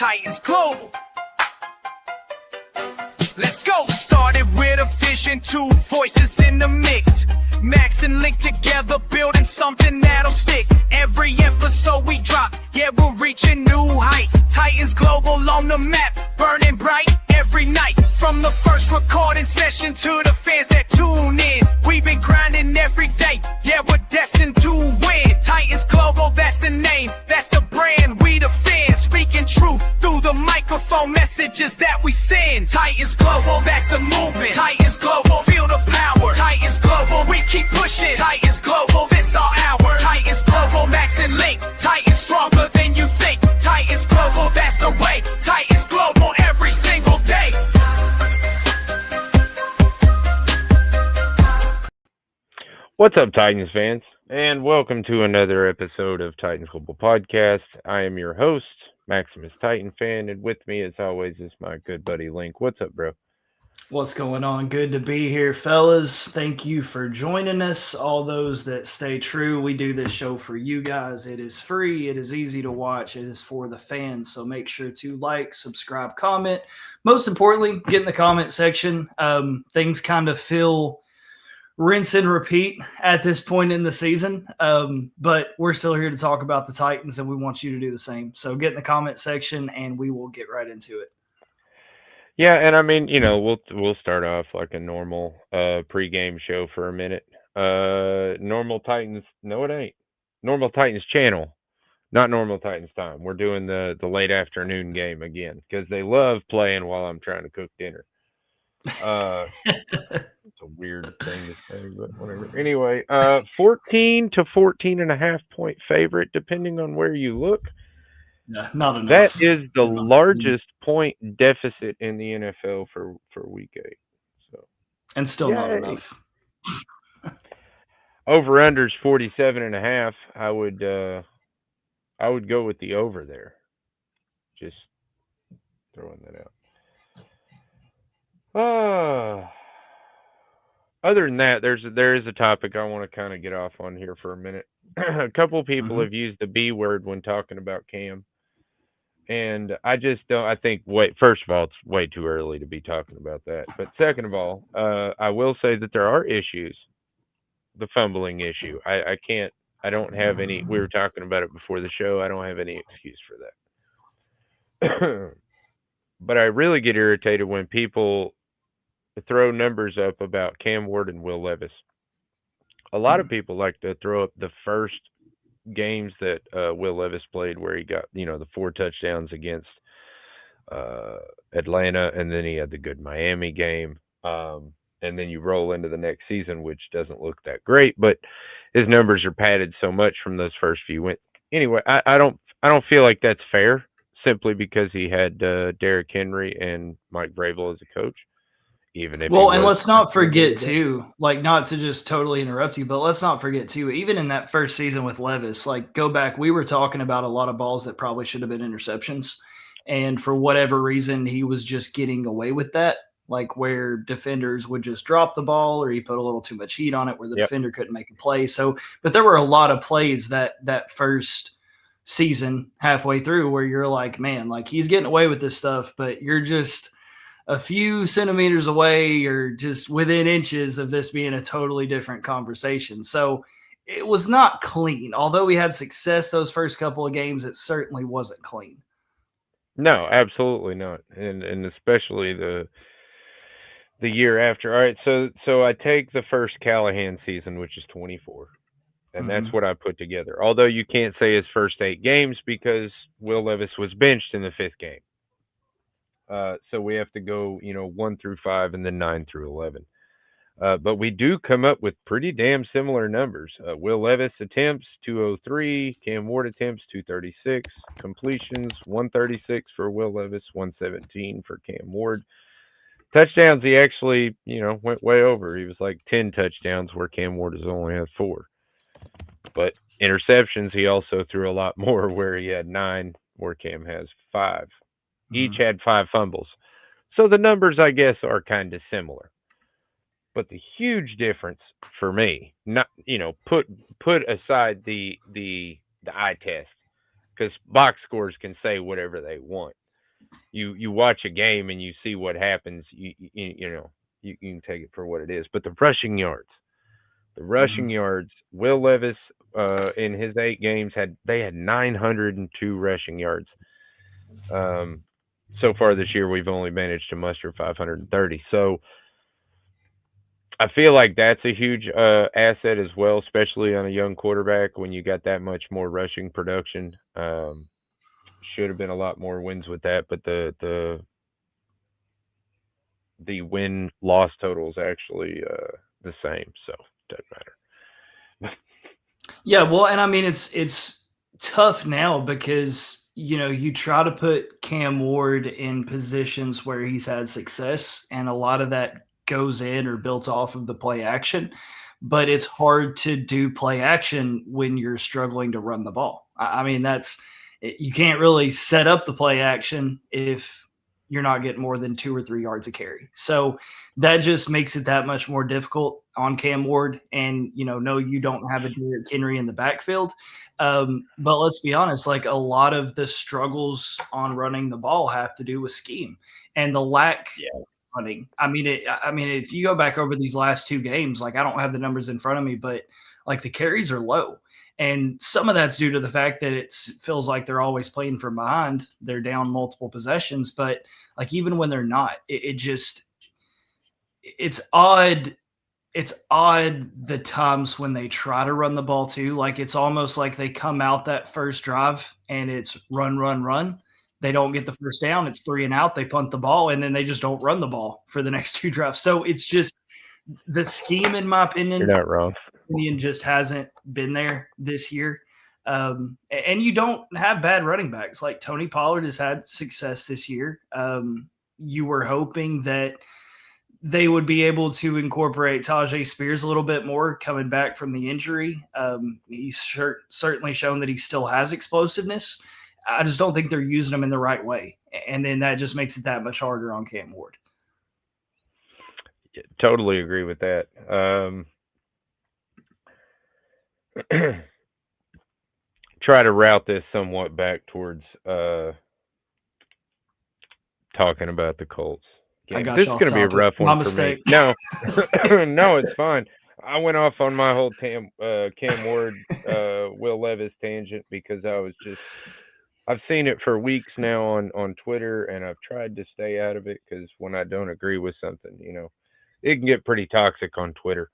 Titans Global. Let's go. Started with a vision, two voices in the mix. Max and Link together, building something that'll stick. Every episode we drop, yeah, we're reaching new heights. Titans Global on the map, burning bright every night. From the first recording session to the fans that tune in, we've been grinding every day, yeah, we're destined to win. Titans Global, that's the name, that's the brand, we the fans, speaking truth through the microphone, messages that we send. Titans Global, that's the movement. Titans Global, feel the power. Titans Global, we keep pushing. Titans Global, this our hour. Titans Global, Max and Link. Titans stronger than you think. Titans Global, that's the way. Titans Global, every single day. What's up, Titans fans, and welcome to another episode of Titans Global Podcast. I am your host, Maximus Titan Fan, and with me, as always, is my good buddy Link. What's up, bro? What's going on? Good to be here, fellas. Thank you for joining us. All those that stay true, we do this show for you guys. It is free. It is easy to watch. It is for the fans. So make sure to like, subscribe, comment. Most importantly, get in the comment section. Things kind of feel rinse and repeat at this point in the season. But we're still here to talk about the Titans, and we want you to do the same. So get in the comment section, and we will get right into it. Yeah, and I mean, we'll start off like a normal pregame show for a minute. Normal Titans, no, it ain't. Normal Titans channel, not Normal Titans time. We're doing the late afternoon game again because they love playing while I'm trying to cook dinner. It's a weird thing to say, but whatever. Anyway, 14 to 14.5 point favorite, depending on where you look. No, not enough. That is the largest point deficit in the NFL for Week 8. So, and still not enough. Over/under's 47.5. I would go with the over there. Just throwing that out. Other than that, there is a topic I want to kind of get off on here for a minute. A couple people have used the B word when talking about Cam. And I just don't, I think, first of all, it's way too early to be talking about that. But second of all, I will say that there are issues. The fumbling issue. I don't have any, we were talking about it before the show. I don't have any excuse for that. But I really get irritated when people throw numbers up about Cam Ward and Will Levis. A lot of people like to throw up the first games that Will Levis played where he got, the 4 touchdowns against Atlanta, and then he had the good Miami game. And then you roll into the next season, which doesn't look that great, but his numbers are padded so much from those first few wins. Anyway, I don't feel like that's fair simply because he had Derrick Henry and Mike Vrabel as a coach. Even if and let's not forget too, like, not to just totally interrupt you, but let's not forget too, even in that first season with Levis, like, go back, we were talking about a lot of balls that probably should have been interceptions. And for whatever reason, he was just getting away with that, like where defenders would just drop the ball or he put a little too much heat on it where the defender couldn't make a play. So, but there were a lot of plays that first season halfway through where you're like, man, like, he's getting away with this stuff, but you're just a few centimeters away or just within inches of this being a totally different conversation. So it was not clean. Although we had success those first couple of games, it certainly wasn't clean. No, absolutely not. And especially the year after. All right, so I take the first Callahan season, which is 24. And that's what I put together. Although you can't say his first 8 games because Will Levis was benched in the 5th game. So we have to go, 1 through 5 and then 9 through 11. But we do come up with pretty damn similar numbers. Will Levis attempts, 203. Cam Ward attempts, 236. Completions, 136 for Will Levis, 117 for Cam Ward. Touchdowns, he actually, went way over. He was like 10 touchdowns where Cam Ward has only had 4. But interceptions, he also threw a lot more where he had 9, where Cam has 5. Each had 5 fumbles. So the numbers, I guess, are kind of similar. But the huge difference for me, not put aside the eye test, because box scores can say whatever they want. you watch a game and you see what happens. You know you can take it for what it is. But the rushing yards, Will Levis in his 8 games had 902 rushing yards. So far this year, we've only managed to muster 530. So I feel like that's a huge asset as well, especially on a young quarterback when you got that much more rushing production. Should have been a lot more wins with that, but the win loss total is actually the same, so it doesn't matter. Yeah, well, and I mean it's tough now because you try to put Cam Ward in positions where he's had success, and a lot of that goes in or built off of the play action. But it's hard to do play action when you're struggling to run the ball. I mean, you can't really set up the play action if you're not getting more than 2 or 3 yards a carry. So that just makes it that much more difficult on Cam Ward. And, no, you don't have a Derrick Henry in the backfield. But let's be honest, like a lot of the struggles on running the ball have to do with scheme and the lack of running. I mean, if you go back over these last 2 games, like I don't have the numbers in front of me, but like the carries are low. And some of that's due to the fact that it feels like they're always playing from behind. They're down multiple possessions, but like even when they're not, it's odd. It's odd the times when they try to run the ball too. Like it's almost like they come out that first drive and it's run, run, run. They don't get the first down. It's 3 and out. They punt the ball and then they just don't run the ball for the next 2 drives. So it's just the scheme, in my opinion. You're not wrong. Just hasn't been there this year. And you don't have bad running backs. Like Tony Pollard has had success this year. You were hoping that they would be able to incorporate Tajay Spears a little bit more coming back from the injury. He's certainly shown that he still has explosiveness. I just don't think they're using him in the right way. And then that just makes it that much harder on Cam Ward. Yeah, totally agree with that. Try to route this somewhat back towards talking about the Colts. This is going to be a rough one for mistake. me. No, no, it's fine. I went off on my whole Cam Ward, Will Levis tangent because I've seen it for weeks now on Twitter, and I've tried to stay out of it because when I don't agree with something, it can get pretty toxic on Twitter.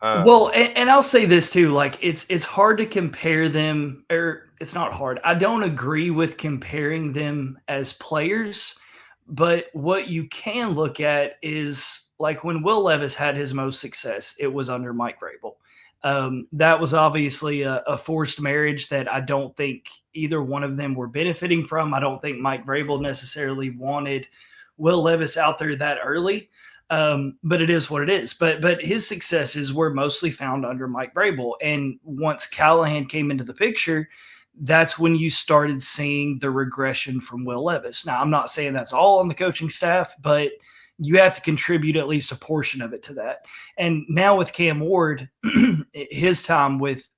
Well, and I'll say this too, like it's hard to compare them, or it's not hard. I don't agree with comparing them as players, but what you can look at is like when Will Levis had his most success, it was under Mike Vrabel. That was obviously a forced marriage that I don't think either one of them were benefiting from. I don't think Mike Vrabel necessarily wanted Will Levis out there that early. But it is what it is. But his successes were mostly found under Mike Vrabel. And once Callahan came into the picture, that's when you started seeing the regression from Will Levis. Now, I'm not saying that's all on the coaching staff, but you have to contribute at least a portion of it to that. And now with Cam Ward, his time with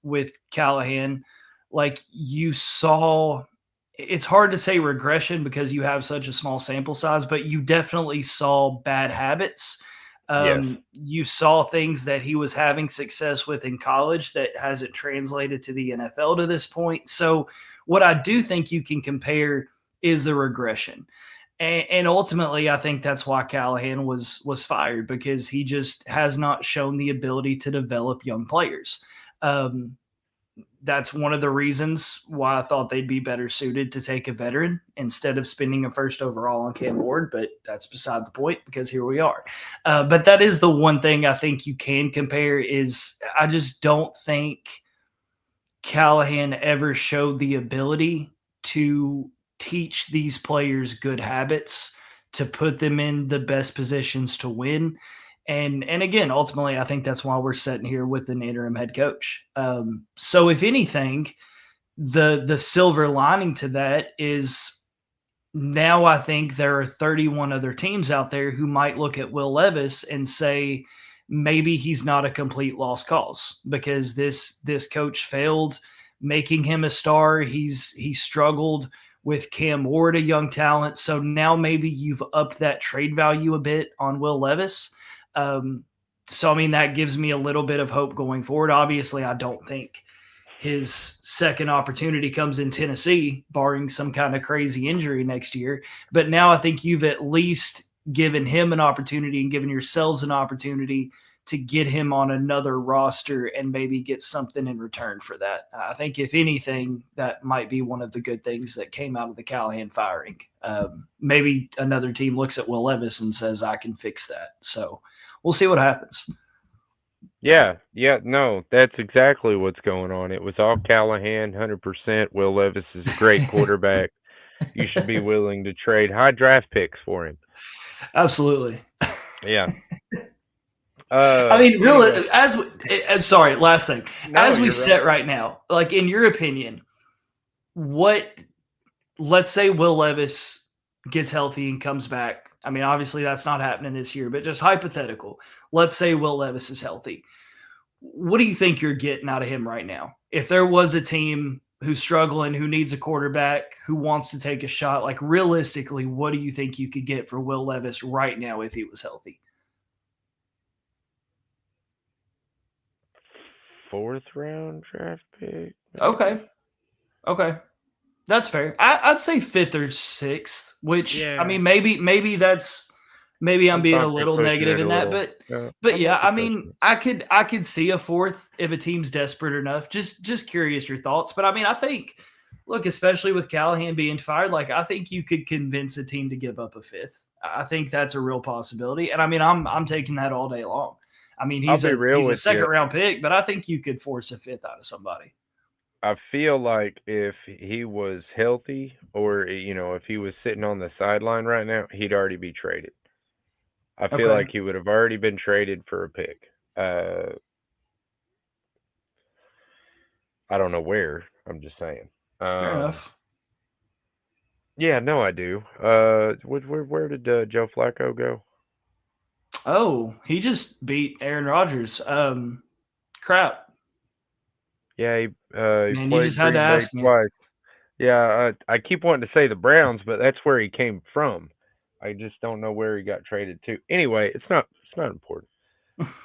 Callahan, like you saw – it's hard to say regression because you have such a small sample size, but you definitely saw bad habits. Yes. You saw things that he was having success with in college that hasn't translated to the NFL to this point. So what I do think you can compare is the regression. And ultimately, I think that's why Callahan was fired, because he just has not shown the ability to develop young players. That's one of the reasons why I thought they'd be better suited to take a veteran instead of spending a first overall on Cam Ward, but that's beside the point because here we are. But that is the one thing I think you can compare is I just don't think Callahan ever showed the ability to teach these players good habits, to put them in the best positions to win. And again, ultimately, I think that's why we're sitting here with an interim head coach. So if anything, the silver lining to that is now I think there are 31 other teams out there who might look at Will Levis and say maybe he's not a complete lost cause because this coach failed making him a star. He struggled with Cam Ward, a young talent. So now maybe you've upped that trade value a bit on Will Levis. So, I mean, that gives me a little bit of hope going forward. Obviously, I don't think his second opportunity comes in Tennessee, barring some kind of crazy injury next year. But now I think you've at least given him an opportunity and given yourselves an opportunity to get him on another roster and maybe get something in return for that. I think, if anything, that might be one of the good things that came out of the Callahan firing. Maybe another team looks at Will Levis and says, I can fix that. So we'll see what happens. Yeah, no, that's exactly what's going on. It was all Callahan, 100%. Will Levis is a great quarterback. You should be willing to trade high draft picks for him. Absolutely. Yeah. I mean, really, sorry, last thing. No, as we you're sit right. right now, like, in your opinion, let's say Will Levis gets healthy and comes back. I mean, obviously that's not happening this year, but just hypothetical. Let's say Will Levis is healthy. What do you think you're getting out of him right now? If there was a team who's struggling, who needs a quarterback, who wants to take a shot, like, realistically, what do you think you could get for Will Levis right now if he was healthy? Fourth round draft pick. Okay. That's fair. I'd say fifth or sixth, which, Yeah. I mean, maybe I'm being a little negative in that, but yeah, I mean, I could see a fourth if a team's desperate enough. Just curious your thoughts, but I mean, I think, look, especially with Callahan being fired, like, I think you could convince a team to give up a fifth. I think that's a real possibility, and I mean, I'm taking that all day long. I mean, he's a second round pick, but I think you could force a fifth out of somebody. I feel like if he was healthy, or if he was sitting on the sideline right now, he'd already be traded. I feel like he would have already been traded for a pick. I don't know where. I'm just saying. Fair enough. Yeah, no, I do. Where did Joe Flacco go? Oh, he just beat Aaron Rodgers. Crap. Yeah, he Man, you played just had to Green Bay ask me. twice. Yeah, I keep wanting to say the Browns, but that's where he came from. I just don't know where he got traded to. Anyway, it's not important.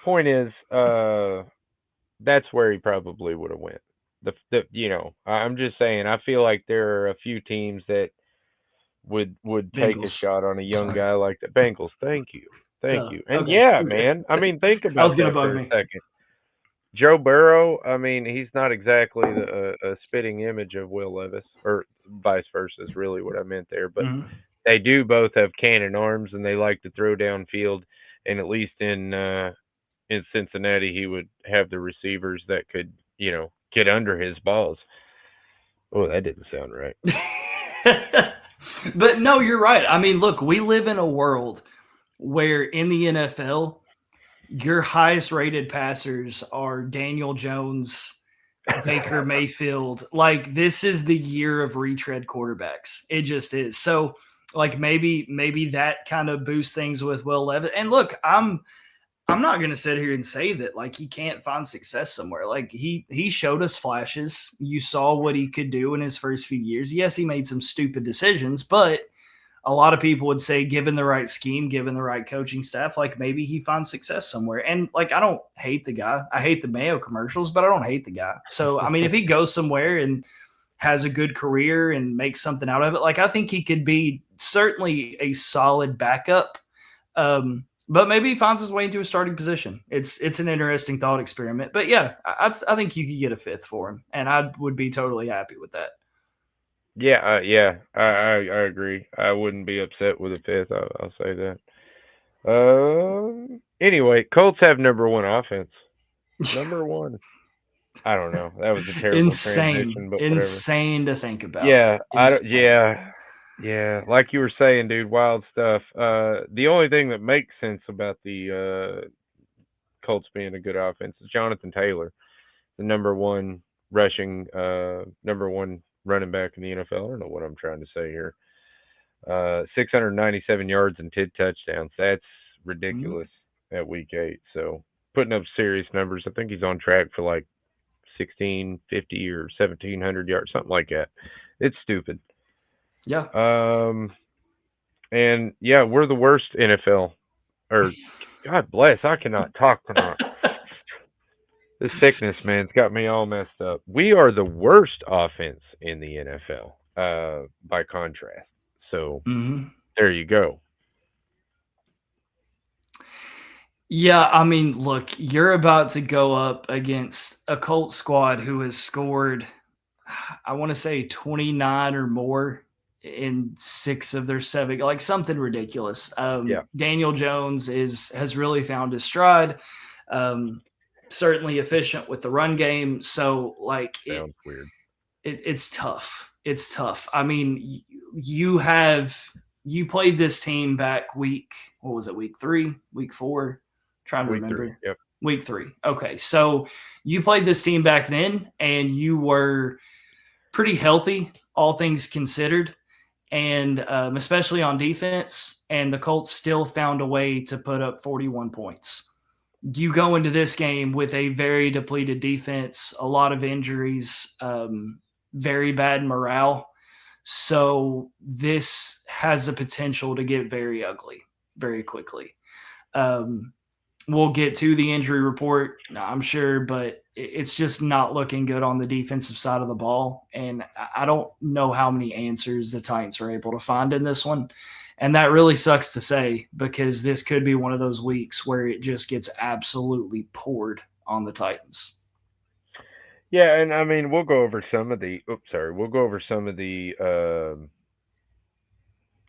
Point is, that's where he probably would have went. I'm just saying. I feel like there are a few teams that would take a Bengals. shot on a young Sorry. guy like the Bengals. Thank you. And Okay. yeah, man. I mean, think about gonna that bug for a me. second. Joe Burrow, I mean, he's not exactly a spitting image of Will Levis, or vice versa is really what I meant there. But Mhm. they do both have cannon arms, and they like to throw downfield. And at least in Cincinnati, he would have the receivers that could, get under his balls. Oh, that didn't sound right. But no, you're right. I mean, look, we live in a world where in the NFL, your highest rated passers are Daniel Jones, Baker Mayfield. Like, this is the year of retread quarterbacks. It just is. So, like, maybe that kind of boosts things with Will Levis. And look, I'm not going to sit here and say that, like, he can't find success somewhere. Like, he showed us flashes. You saw what he could do in his first few years. Yes, he made some stupid decisions, but a lot of people would say, given the right scheme, given the right coaching staff, like, maybe he finds success somewhere. And, like, I don't hate the guy. I hate the Mayo commercials, but I don't hate the guy. So, I mean, if he goes somewhere and has a good career and makes something out of it, like, I think he could be certainly a solid backup. But maybe he finds his way into a starting position. It's an interesting thought experiment. But yeah, I think you could get a fifth for him, and I would be totally happy with that. Yeah, I agree. I wouldn't be upset with a fifth. I'll say that. Anyway, Colts have number one offense. Number one. I don't know. That was a terrible transition, but whatever. Insane to think about. Yeah, yeah. Like you were saying, dude, wild stuff. The only thing that makes sense about the Colts being a good offense is Jonathan Taylor, the number one running back in the NFL. I don't know what I'm trying to say here. 697 yards and 10 touchdowns. That's ridiculous at week 8. So putting up serious numbers. I think he's on track for like 1,650 or 1,700 yards, something like that. It's stupid. Yeah. And yeah, we're the worst NFL. Or God bless, I cannot talk tonight. This sickness, man, it's got me all messed up. We are the worst offense in the NFL, by contrast. So Hmm. there you go. Yeah, I mean, look, you're about to go up against a Colts squad who has scored, I want to say 29 or more in 6 of their 7, like something ridiculous. Yeah, Daniel Jones has really found his stride. Um, Certainly efficient with the run game. So like sounds weird. it's tough. It's tough. I mean, you played this team back week, what was it, week 3, week 4? Trying to Week 3. remember. Yep. Week 3. Okay. So you played this team back then and you were pretty healthy, all things considered, and especially on defense. And the Colts still found a way to put up 41 points. You go into this game with a very depleted defense, a lot of injuries, very bad morale. So this has the potential to get very ugly very quickly. Um, we'll get to the injury report, I'm sure, but it's just not looking good on the defensive side of the ball. And I don't know how many answers the Titans are able to find in this one. And that really sucks to say because this could be one of those weeks where it just gets absolutely poured on the Titans. Yeah, and I mean we'll go over some of the. Oops, sorry. We'll go over some of the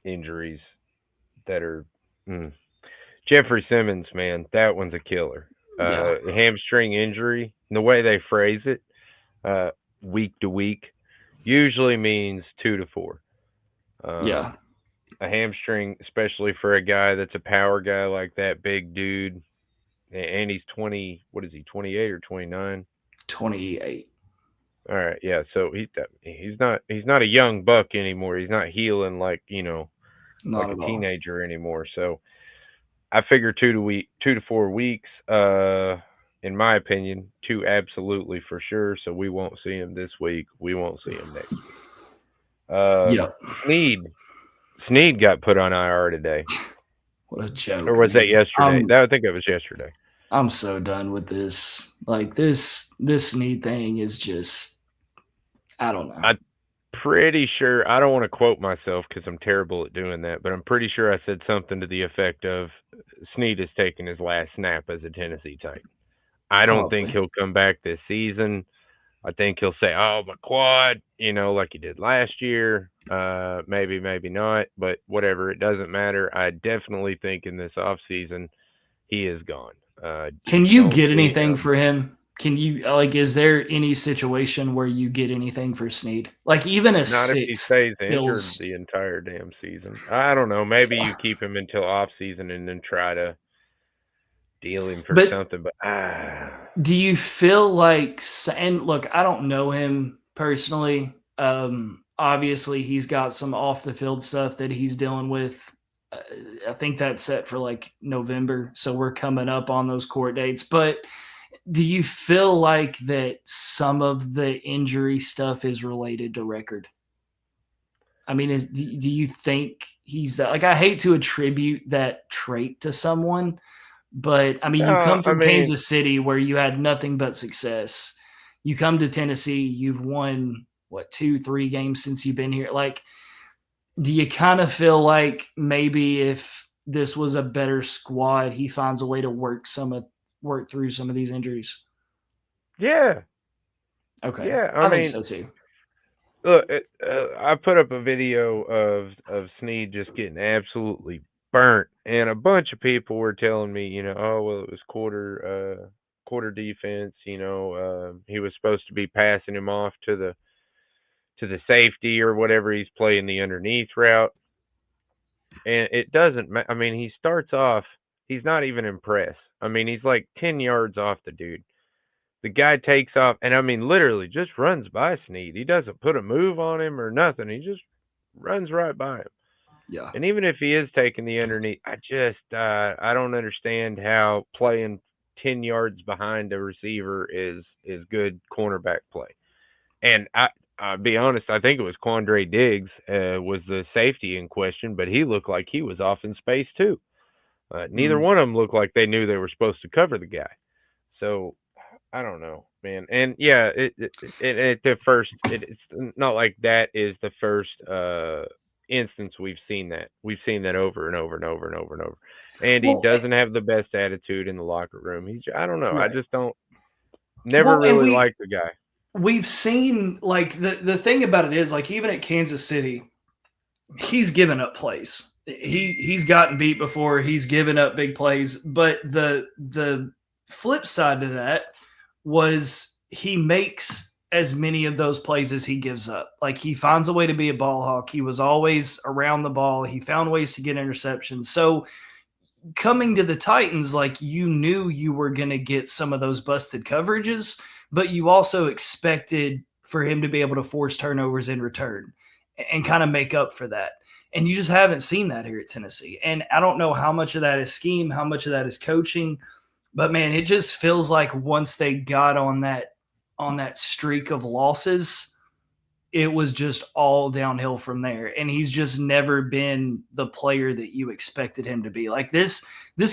injuries that are. Mm. Jeffrey Simmons, man, that one's a killer. Yeah. Hamstring injury. The way they phrase it, uh, week to week, usually means 2 to 4. Yeah. A hamstring, especially for a guy that's a power guy like that, big dude, and he's 20. What is he? 28 or 29? 28. All right, yeah. So he's not a young buck anymore. He's not healing like like Not a at all. teenager anymore. So I figure 2 to 4 weeks. In my opinion, 2 absolutely for sure. So we won't see him this week. We won't see him next week. Yep. Sneed Sneed got put on IR today, What a joke. or was that Man. yesterday? I think it was yesterday. I'm so done with this. Like this Snead thing is just, I don't know. I'm pretty sure, I don't want to quote myself because I'm terrible at doing that, but I'm pretty sure I said something to the effect of Sneed is taking his last snap as a Tennessee Titan. I don't think Probably. he'll come back this season. I think he'll say, "Oh, my quad," like he did last year. Maybe, maybe not, but whatever. It doesn't matter. I definitely think in this off season he is gone. Can Just you don't get see anything him. for him? Can you like? Is there any situation where you get anything for Snead? Like even a Not if he sixth stays injured feels. the entire damn season. I don't know. Maybe you keep him until off season and then try to deal him for But something. But do you feel like? And look, I don't know him personally. Obviously, he's got some off the field stuff that he's dealing with. Uh, I think that's set for like November, so we're coming up on those court dates. But do you feel like that some of the injury stuff is related to record? I mean, do you think he's that? Like, I hate to attribute that trait to someone, but I mean, you no, come I from mean, Kansas City where you had nothing but success. You come to Tennessee, you've won what 2, 3 games since you've been here. Like, do you kind of feel like maybe if this was a better squad, he finds a way to work through some of these injuries? yeah, Okay, yeah. I I think mean, so too. look, I put up a video of Snead just getting absolutely burnt, and a bunch of people were telling me, oh well, it was quarter defense. He was supposed to be passing him off to the safety or whatever. He's playing the underneath route, and it doesn't. I mean, he starts off. He's not even impressed. I mean, he's like 10 yards off the dude. The guy takes off, and I mean, literally just runs by Snead. He doesn't put a move on him or nothing. He just runs right by him. Yeah. And even if he is taking the underneath, I don't understand how playing 10 yards behind a receiver is good cornerback play. And I'll be honest, I think it was Quandre Diggs was the safety in question, but he looked like he was off in space too. Neither one of them looked like they knew they were supposed to cover the guy. So I don't know, man. And yeah, it's not like that is the first instance we've seen that. We've seen that over and over and over and over and over. And he Well, doesn't have the best attitude in the locker room. I don't know. I right. just don't. Never Well, and really liked the guy. we've seen, like, the thing about it is, like, even at Kansas City, he's given up plays. He's gotten beat before. He's given up big plays. But the flip side to that was he makes as many of those plays as he gives up. Like, he finds a way to be a ball hawk. He was always around the ball. He found ways to get interceptions. So coming to the Titans, like, you knew you were going to get some of those busted coverages, but you also expected for him to be able to force turnovers in return and kind of make up for that. And you just haven't seen that here at Tennessee. And I don't know how much of that is scheme, how much of that is coaching, but man, it just feels like once they got on that streak of losses, it was just all downhill from there. And he's just never been the player that you expected him to be. Like, this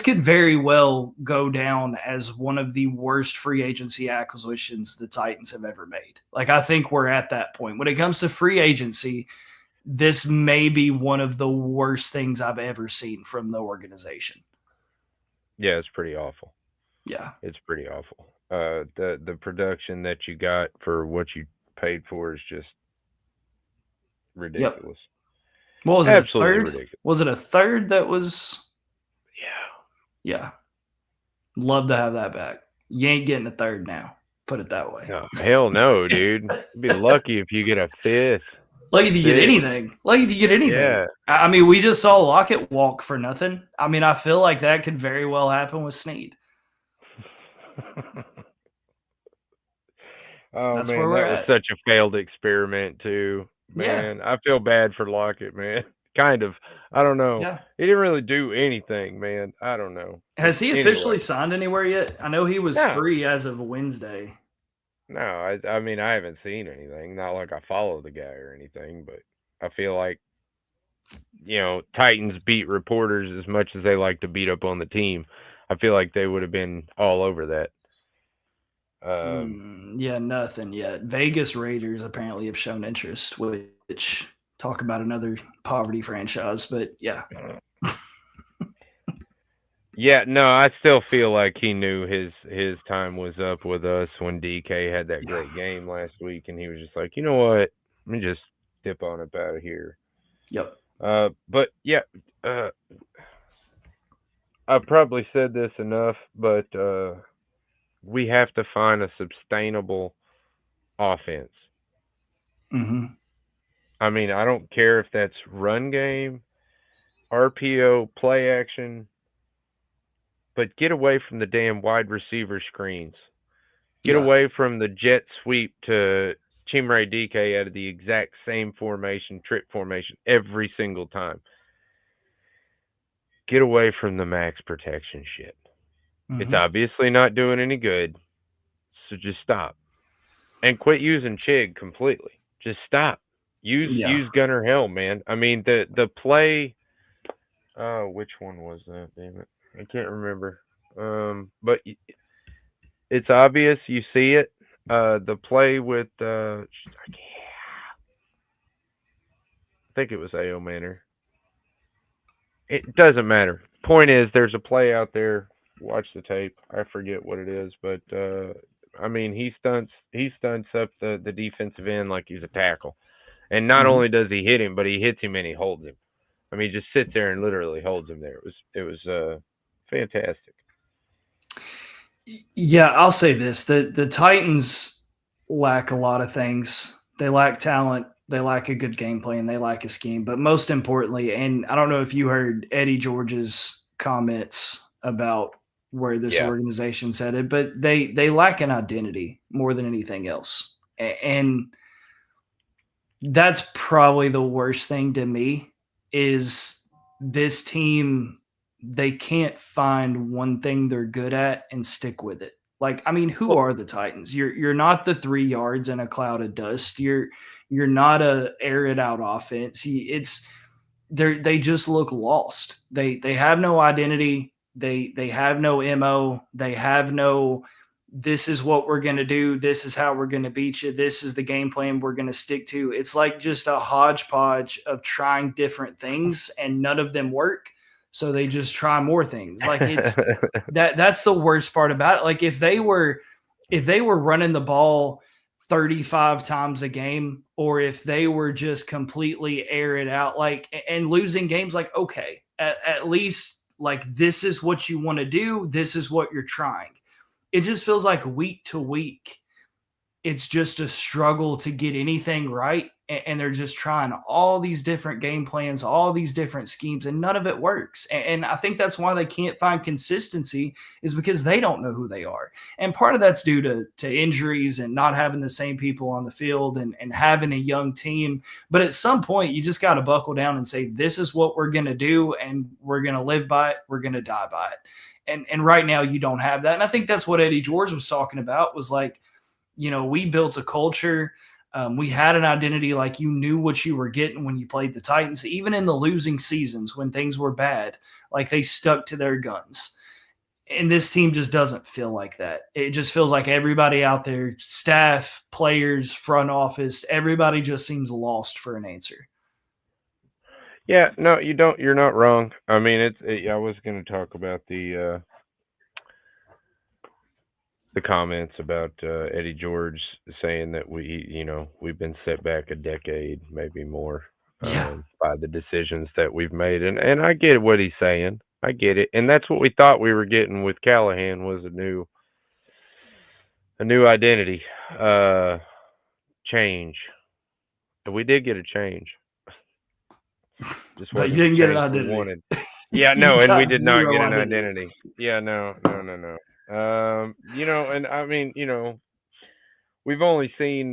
could very well go down as one of the worst free agency acquisitions the Titans have ever made. Like, I think we're at that point. When it comes to free agency, this may be one of the worst things I've ever seen from the organization. Yeah, it's pretty awful. Yeah. It's pretty awful. The production that you got for what you paid for is just ridiculous. Yep. What was it? Absolutely ridiculous. Was it a third that was? Yeah. Love to have that back. You ain't getting a third now. Put it that way. No, hell no, dude. You'd be lucky if you get a fifth. Like, if you get anything. Yeah. I mean, we just saw Lockett walk for nothing. I mean, I feel like that could very well happen with Snead. Oh, That's man, where we're that was at. such a failed experiment too. Man, I feel bad for Lockett, man. Kind of. I don't know. Yeah. He didn't really do anything, man. I don't know. Has he officially Anyway. signed anywhere yet? I know he was No. free as of Wednesday. No, I mean, I haven't seen anything. Not like I follow the guy or anything, but I feel like, Titans beat reporters as much as they like to beat up on the team. I feel like they would have been all over that. Yeah, nothing yet. Vegas Raiders apparently have shown interest, which talk about another poverty franchise, but yeah. Yeah, no, I still feel like he knew his time was up with us when DK had that great game last week, and he was just like, you know what, let me just dip on up out of here. Yep. But yeah, I've probably said this enough, but we have to find a sustainable offense. Mm-hmm. I mean, I don't care if that's run game, RPO, play action, but get away from the damn wide receiver screens. Get away from the jet sweep to Chimere DK out of the exact same formation, trip formation, every single time. Get away from the max protection shit. Mm-hmm. It's obviously not doing any good, so just stop. And quit using Chig completely. Just stop. Use Gunnar Helm, man. I mean, the play... which one was that? Damn it. I can't remember. But it's obvious. You see it. The play with... I think it was A.O. Manor. It doesn't matter. Point is, there's a play out there. Watch the tape. I forget what it is, but I mean, he stunts up the defensive end like he's a tackle, and not only does he hit him, but he hits him and he holds him. I mean, he just sits there and literally holds him there. It was fantastic. Yeah, I'll say this: the Titans lack a lot of things. They lack talent. They lack a good game plan. They lack a scheme. But most importantly, and I don't know if you heard Eddie George's comments about where this organization's headed, but they lack an identity more than anything else. And that's probably the worst thing to me is this team, they can't find one thing they're good at and stick with it. Like, I mean, who are the Titans? You're not the 3 yards in a cloud of dust. You're not a air it out offense. They just look lost. They have no identity. They have no MO. They have no, this is what we're going to do. This is how we're going to beat you. This is the game plan we're going to stick to. It's like just a hodgepodge of trying different things and none of them work. So they just try more things. Like that's the worst part about it. Like if they were running the ball 35 times a game, or if they were just completely air it out, like, and losing games, like, okay, at least like this is what you want to do. This is what you're trying. It just feels like week to week, it's just a struggle to get anything right. And they're just trying all these different game plans, all these different schemes, and none of it works. And I think that's why they can't find consistency, is because they don't know who they are. And part of that's due to injuries and not having the same people on the field and having a young team. But at some point, you just got to buckle down and say, this is what we're going to do, and we're going to live by it. We're going to die by it. And right now, you don't have that. And I think that's what Eddie George was talking about, was like, we built a culture. We had an identity, like you knew what you were getting when you played the Titans, even in the losing seasons when things were bad, like they stuck to their guns. And this team just doesn't feel like that. It just feels like everybody out there, staff, players, front office, everybody just seems lost for an answer. Yeah, no, you don't. You're not wrong. I mean, I was going to talk about the comments about Eddie George saying that we've been set back a decade, maybe more, by the decisions that we've made, and I get what he's saying. I get it, and that's what we thought we were getting with Callahan, was a new identity, change. And we did get a change. But you didn't get an identity. Yeah, no, and we did not get an identity. Yeah, no. And I mean, we've only seen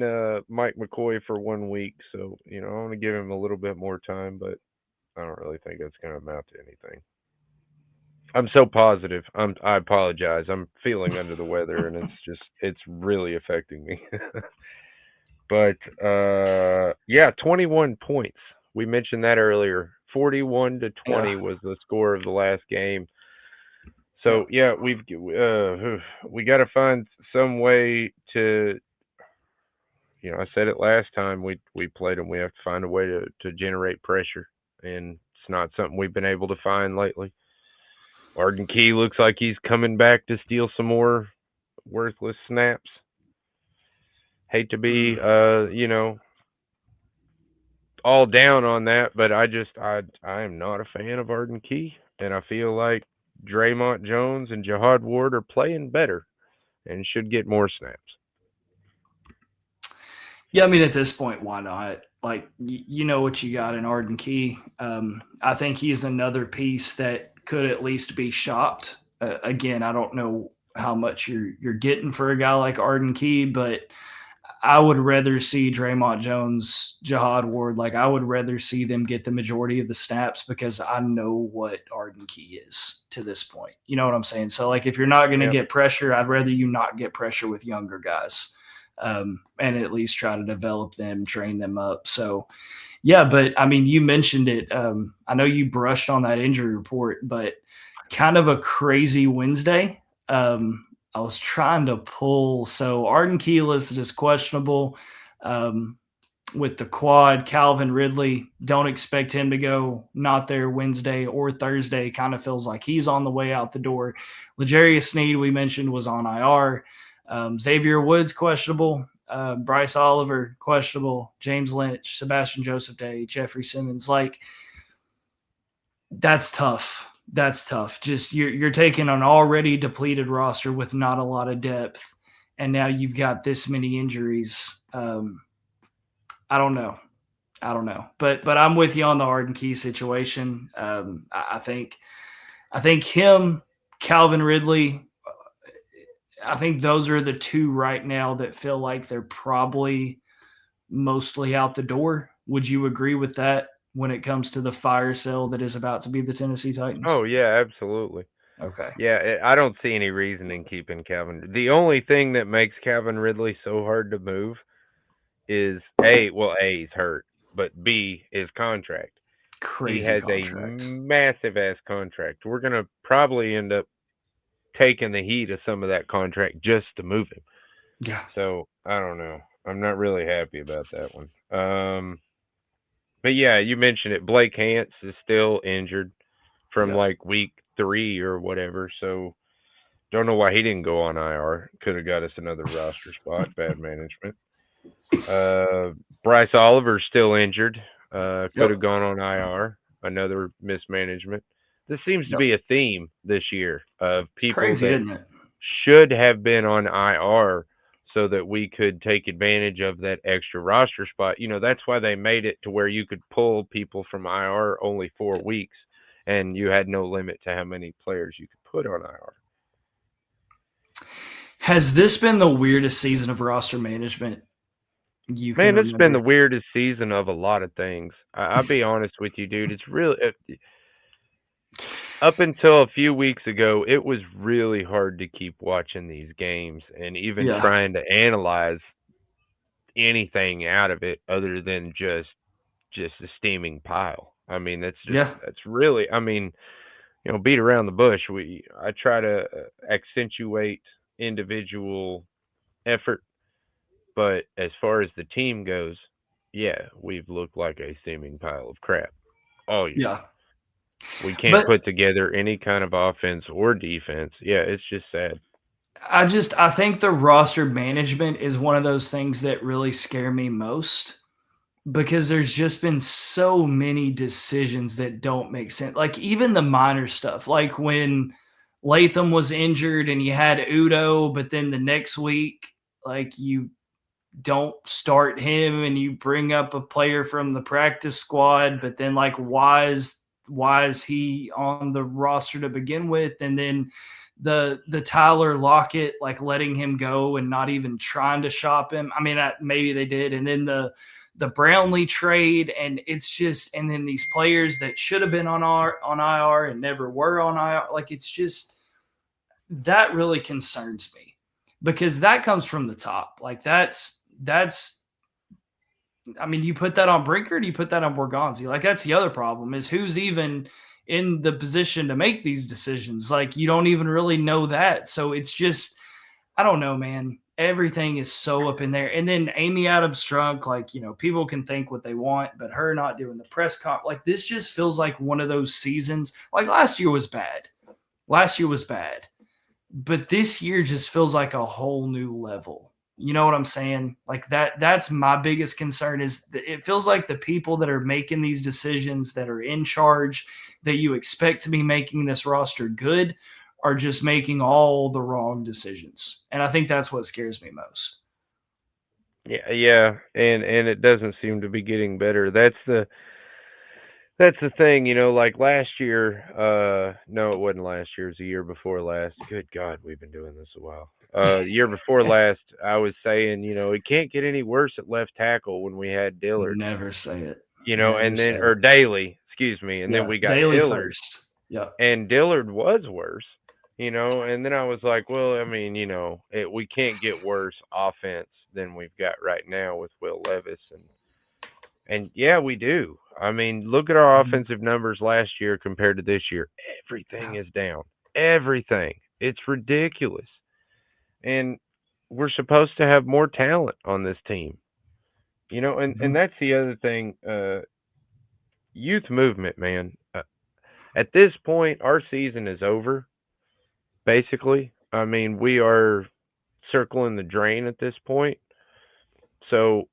Mike McCoy for 1 week, so I want to give him a little bit more time, but I don't really think that's going to amount to anything. I'm so positive. I apologize. I'm feeling under the weather, and it's really affecting me. But 21 points. We mentioned that earlier. 41-20 was the score of the last game. So yeah, we got to find some way to. I said it last time we played them. We have to find a way to generate pressure, and it's not something we've been able to find lately. Arden Key looks like he's coming back to steal some more worthless snaps. Hate to be all down on that, but I am not a fan of Arden Key, and I feel like Draymond Jones and Jihad Ward are playing better and should get more snaps. Yeah, I mean, at this point, why not? Like, you know what you got in Arden Key. I think he's another piece that could at least be shopped. Again, I don't know how much you're getting for a guy like Arden Key, but I would rather see Draymond Jones, Jihad Ward. Like, I would rather see them get the majority of the snaps, because I know what Arden Key is to this point. You know what I'm saying? So, like, if you're not going to get pressure, I'd rather you not get pressure with younger guys, and at least try to develop them, train them up. So, yeah, but, I mean, you mentioned it. I know you brushed on that injury report, but kind of a crazy Wednesday. I was trying to pull. So Arden Key listed as questionable with the quad. Calvin Ridley, don't expect him to go, not there Wednesday or Thursday. Kind of feels like he's on the way out the door. L'Jarius Sneed, we mentioned, was on IR. Xavier Woods, questionable. Bryce Oliver, questionable. James Lynch, Sebastian Joseph Day, Jeffrey Simmons. Like, that's tough. That's tough. Just you're taking an already depleted roster with not a lot of depth, and now you've got this many injuries. I don't know, but I'm with you on the Arden Key situation. I think him, Calvin Ridley, I think those are the two right now that feel like they're probably mostly out the door. Would you agree with that when it comes to the fire sale that is about to be the Tennessee Titans? Oh yeah, absolutely. Okay. Yeah, I don't see any reason in keeping Calvin. The only thing that makes Calvin Ridley so hard to move is A, he's hurt, but B, his contract. He Crazy has a contract. massive ass contract. We're gonna probably end up taking the heat of some of that contract just to move him. Yeah. So I don't know. I'm not really happy about that one. But yeah, you mentioned it. Blake Hance is still injured from Yeah. like week 3 or whatever. So don't know why he didn't go on IR. Could have got us another roster spot. Bad management. Bryce Oliver's still injured. Could have Yep. gone on IR. Another mismanagement. This seems to Yep. be a theme this year of It's people crazy, that isn't it? should have been on IR so that we could take advantage of that extra roster spot. You know, that's why they made it to where you could pull people from IR only 4 weeks and you had no limit to how many players you could put on IR. Has this been the weirdest season of roster management you can Man, it's been the remember? weirdest season of a lot of things. I'll be honest with you, dude. It's really up until a few weeks ago, it was really hard to keep watching these games and even Yeah. trying to analyze anything out of it other than just a steaming pile. I mean, Yeah. that's really. I mean, you know, beat around the bush. I try to accentuate individual effort, but as far as the team goes, yeah, we've looked like a steaming pile of crap all year. Yeah. We can't But put together any kind of offense or defense. Yeah, it's just sad. I think the roster management is one of those things that really scare me most because there's just been so many decisions that don't make sense. Like even the minor stuff, like when Latham was injured and you had Udo, but then the next week, like you don't start him and you bring up a player from the practice squad, but then like why is he on the roster to begin with? And then the Tyler Lockett, like letting him go and not even trying to shop him. I mean, maybe they did. And then the Brownlee trade, and it's just, and then these players that should have been on IR and never were on IR. Like it's just, that really concerns me because that comes from the top. Like that's I mean, you put that on Brinker, you put that on Borgonzi. Like that's the other problem is who's even in the position to make these decisions. Like you don't even really know that. So it's just, I don't know, man. Everything is so up in there. And then Amy Adams Strunk, like, you know, people can think what they want, but her not doing the press comp, like this just feels like one of those seasons. Like last year was bad. But this year just feels like a whole new level. You know what I'm saying? Like that's my biggest concern is it feels like the people that are making these decisions that are in charge that you expect to be making this roster good are just making all the wrong decisions. And I think that's what scares me most. Yeah, and it doesn't seem to be getting better. That's the thing, you know, like last year, no, it wasn't last year, it was the year before last. Good God, we've been doing this a while. The year before last, I was saying, you know, it can't get any worse at left tackle when we had Dillard, Never say it. you know, Never and then, say or it. Daly, excuse me, and then Yeah. we got Daily Dillard, first. Yeah. and Dillard was worse, you know, and then I was like, well, I mean, you know, we can't get worse offense than we've got right now with Will Levis, and yeah, we do. I mean, look at our offensive numbers last year compared to this year. Everything is down. Everything. It's ridiculous. And we're supposed to have more talent on this team. You know, and that's the other thing. Youth movement, man. At this point, our season is over, basically. I mean, we are circling the drain at this point. So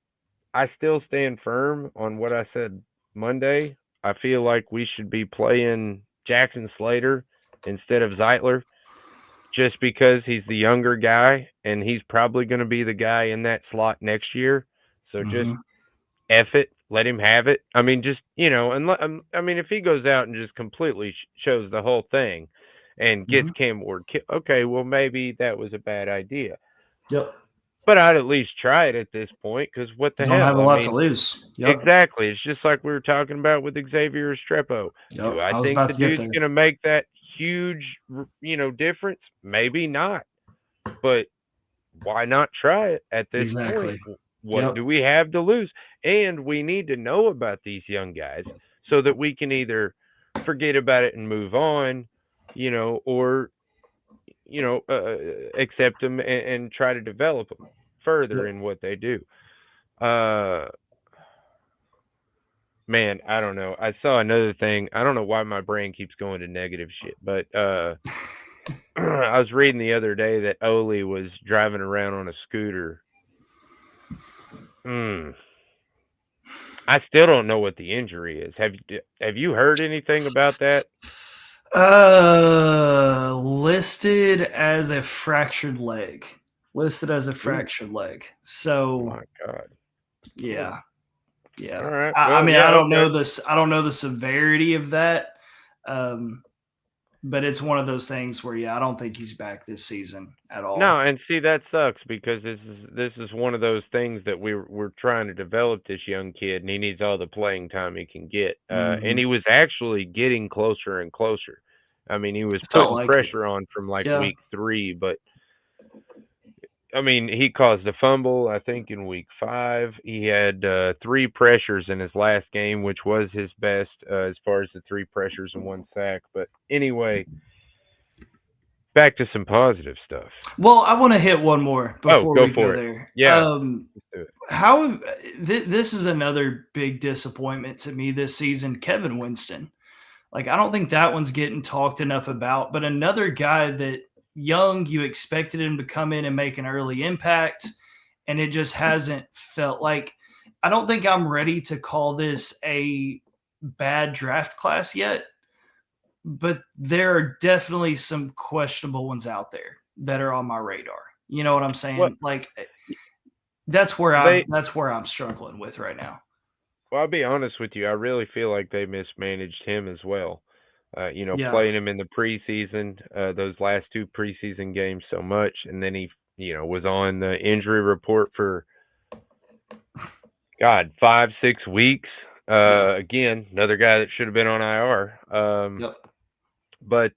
I still stand firm on what I said Monday. I feel like we should be playing Jackson Slater instead of Zeitler just because he's the younger guy and he's probably going to be the guy in that slot next year. So just F it, let him have it. I mean, just, you know, and I mean, if he goes out and just completely shows the whole thing and gets Cam Ward, okay, well, maybe that was a bad idea. Yep. But I'd at least try it at this point because what the You don't hell? have a lot to lose. Yep. Exactly. It's just like we were talking about with Xavier Estrepo. Yep. Do I was think about the to get dude's there. going to make that huge, difference? Maybe not. But why not try it at this point? Exactly. What Yep. do we have to lose? And we need to know about these young guys so that we can either forget about it and move on, or accept them and try to develop them further in what they do. Man, I don't know. I saw another thing. I don't know why my brain keeps going to negative shit, but I was reading the other day that Oli was driving around on a scooter. I still don't know what the injury is. Have you heard anything about that? Listed as a fractured leg. So, my God. yeah. All right. I mean, yeah, I don't okay. know this. I don't know the severity of that. But it's one of those things where, I don't think he's back this season at all. No, and see, that sucks because this is one of those things that we're trying to develop this young kid, and he needs all the playing time he can get. And he was actually getting closer and closer. I mean, he was putting pressure on from week 3, but I mean, he caused a fumble, I think, in week 5. He had 3 pressures in his last game, which was his best as far as the 3 pressures and 1 sack. But anyway, back to some positive stuff. Well, I want to hit one more before we go there. Yeah. This is another big disappointment to me this season, Kevin Winston. I don't think that one's getting talked enough about, but another guy that young, you expected him to come in and make an early impact, and it just hasn't felt like. I don't think I'm ready to call this a bad draft class yet, but there are definitely some questionable ones out there that are on my radar. You know what I'm saying? That's where I'm struggling with right now. Well, I'll be honest with you. I really feel like they mismanaged him as well. Playing him in the preseason, those last 2 preseason games so much, and then he, was on the injury report for 5-6 weeks. Again, another guy that should have been on IR. But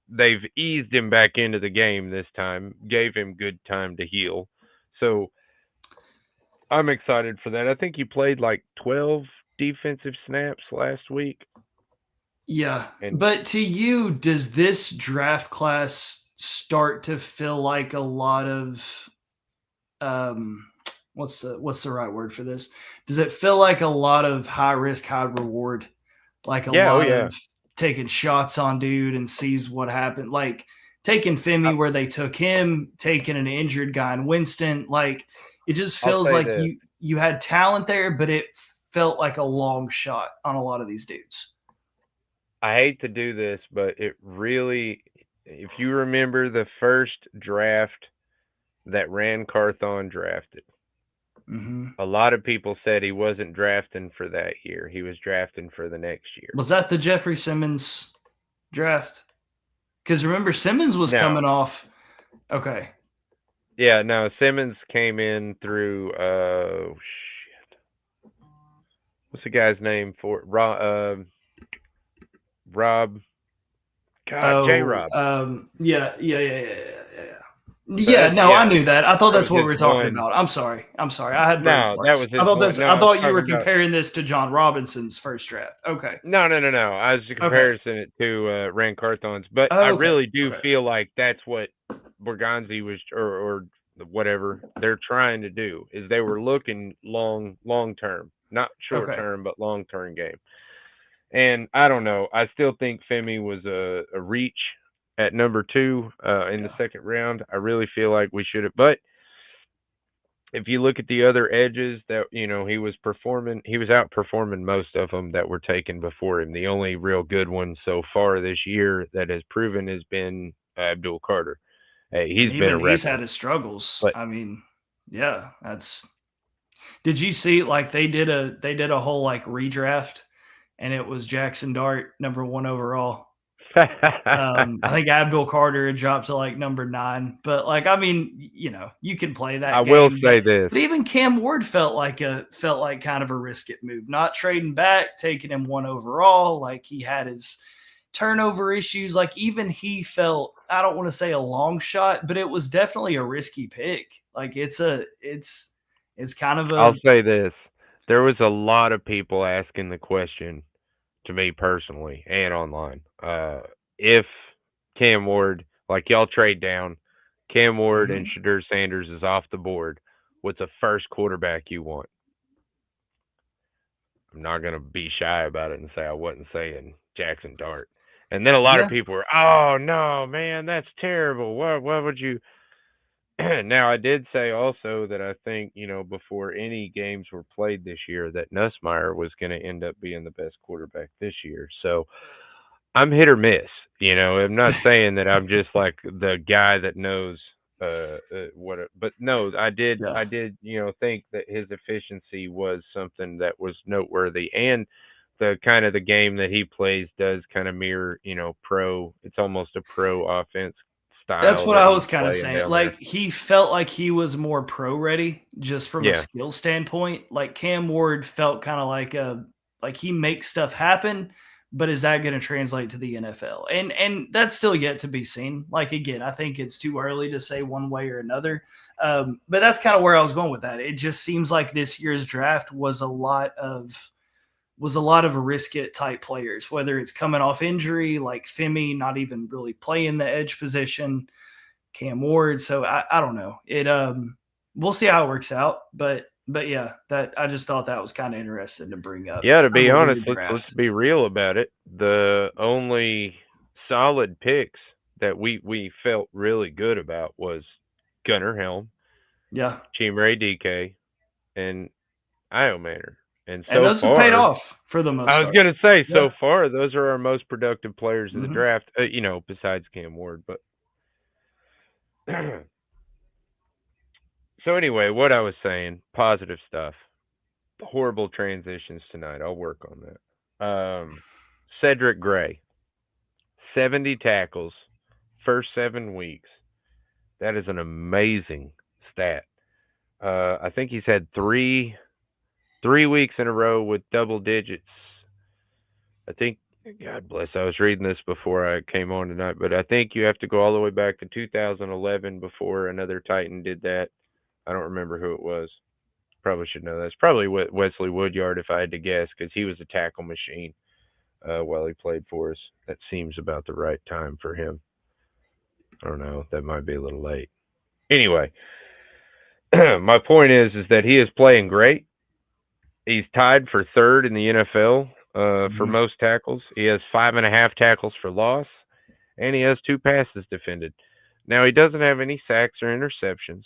they've eased him back into the game this time, gave him good time to heal. So I'm excited for that. I think he played 12 defensive snaps last week. Yeah. But to you, does this draft class start to feel like a lot of what's the right word for this? Does it feel like a lot of high risk, high reward? Lot of taking shots on dude and sees what happened. Taking Femi where they took him, taking an injured guy in Winston. It just feels like you had talent there, but it felt like a long shot on a lot of these dudes. I hate to do this, but it really, if you remember the first draft that Ran Carthon drafted, a lot of people said he wasn't drafting for that year. He was drafting for the next year. Was that the Jeffrey Simmons draft? Because remember, Simmons was coming off. Okay. Yeah, no, Simmons came in through, what's the guy's name for it? Rob. J-Rob. Yeah. I knew that. I thought that's what we were talking about. I'm sorry. I had brain farts. I thought you were comparing this to John Robinson's first draft. Okay. No. I was comparing it to Ran Carthon's, but I really do feel like that's what Borgonzi was, or whatever they're trying to do, is they were looking long term, not short term, but long term game. And I don't know. I still think Femi was a reach at number 2 in the second round. I really feel like we should have. But if you look at the other edges that, he was outperforming most of them that were taken before him. The only real good one so far this year that has proven has been Abdul Carter. Hey, he's had his struggles. But, I mean, that's. Did you see they did a whole redraft? And it was Jackson Dart, number 1 overall. I think Abdul Carter had dropped to number 9. But I mean, you can play that. I will say this. But even Cam Ward felt like kind of a risk it move. Not trading back, taking him 1 overall. He had his turnover issues. Like even he felt, I don't want to say a long shot, but it was definitely a risky pick. Like it's kind of I'll a say this: there was a lot of people asking the question to me personally and online. If Cam Ward, like y'all trade down, Cam Ward and Shadur Sanders is off the board, what's the first quarterback you want? I'm not going to be shy about it and say I wasn't saying Jackson Dart. And then a lot of people were, oh, no, man, that's terrible. Why would you? Now, I did say also that I think, before any games were played this year, that Nussmeier was going to end up being the best quarterback this year. So I'm hit or miss. I'm not saying that I'm just like the guy that knows but no, I did, think that his efficiency was something that was noteworthy, and the kind of the game that he plays does kind of mirror, it's almost a pro offense That's style what that I he's was kind of playing saying. down there. Like he felt like he was more pro ready just from a Yeah. skill standpoint. Like Cam Ward felt kind of like he makes stuff happen, but is that going to translate to the NFL? And that's still yet to be seen. Like again, I think it's too early to say one way or another. But that's kind of where I was going with that. It just seems like this year's draft was a lot of risk it type players, whether it's coming off injury like Femi, not even really playing the edge position, Cam Ward. So I don't know. We'll see how it works out. But yeah, that I just thought that was kind of interesting to bring up. Yeah, to Kind be of a honest, weird let's draft. be real about it. The only solid picks that we felt really good about was Gunnar Helm, Yeah. Chimere DK, and Io Manor. And And so those have paid far, off for the most I was part. gonna say, so Yeah. far those are our most productive players of the Mm-hmm. draft. Besides Cam Ward, but so anyway, what I was saying, positive stuff. Horrible transitions tonight. I'll work on that. Cedric Gray, 70 tackles, first 7 weeks. That is an amazing stat. I think he's had three weeks in a row with double digits. I think, God bless, I was reading this before I came on tonight, but I think you have to go all the way back to 2011 before another Titan did that. I don't remember who it was. Probably should know that. It's probably Wesley Woodyard if I had to guess, because he was a tackle machine while he played for us. That seems about the right time for him. I don't know. That might be a little late. Anyway, my point is that he is playing great. He's tied for third in the NFL for most tackles. He has 5.5 tackles for loss, and he has 2 passes defended. Now, he doesn't have any sacks or interceptions.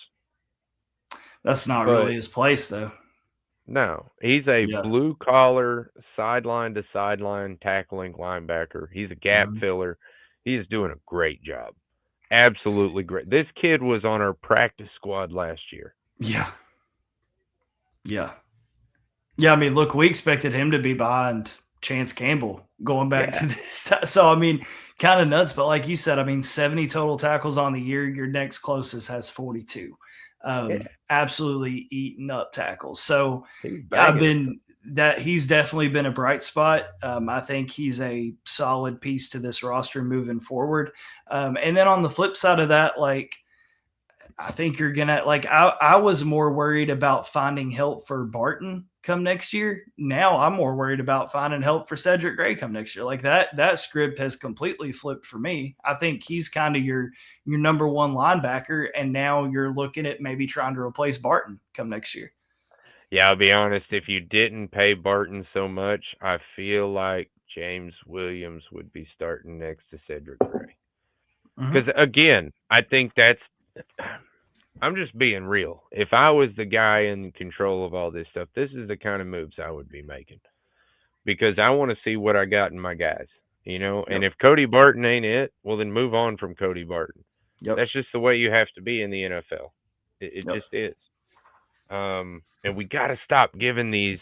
That's not really his place, though. No, he's a blue-collar, sideline-to-sideline tackling linebacker. He's a gap filler. He is doing a great job. Absolutely great. This kid was on our practice squad last year. Yeah. Yeah. Yeah, I mean, look, we expected him to be behind Chance Campbell going back to this. So, I mean, kind of nuts. But like you said, I mean, 70 total tackles on the year. Your next closest has 42. Absolutely eating up tackles. So, he's definitely been a bright spot. I think he's a solid piece to this roster moving forward. And then on the flip side of that, like, I think you're going to I was more worried about finding help for Barton come next year. Now I'm more worried about finding help for Cedric Gray come next year. Like that script has completely flipped for me. I think he's kind of your number one linebacker. And now you're looking at maybe trying to replace Barton come next year. Yeah, I'll be honest. If you didn't pay Barton so much, I feel like James Williams would be starting next to Cedric Gray. Because again, I think I'm just being real. If I was the guy in control of all this stuff, this is the kind of moves I would be making. Because I want to see what I got in my guys, And if Cody Barton ain't it, well, then move on from Cody Barton. That's just the way you have to be in the NFL. It just is. And we got to stop giving these,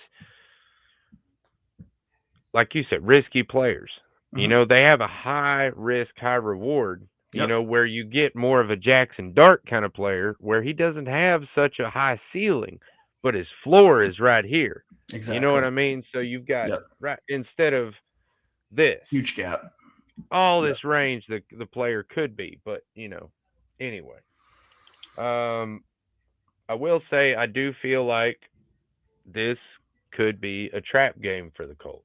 like you said, risky players. They have a high risk, high reward. Where you get more of a Jackson Dart kind of player where he doesn't have such a high ceiling, but his floor is right here. Exactly. You know what I mean? So you've got right instead of this huge gap. all this range the player could be. But anyway, I will say I do feel like this could be a trap game for the Colts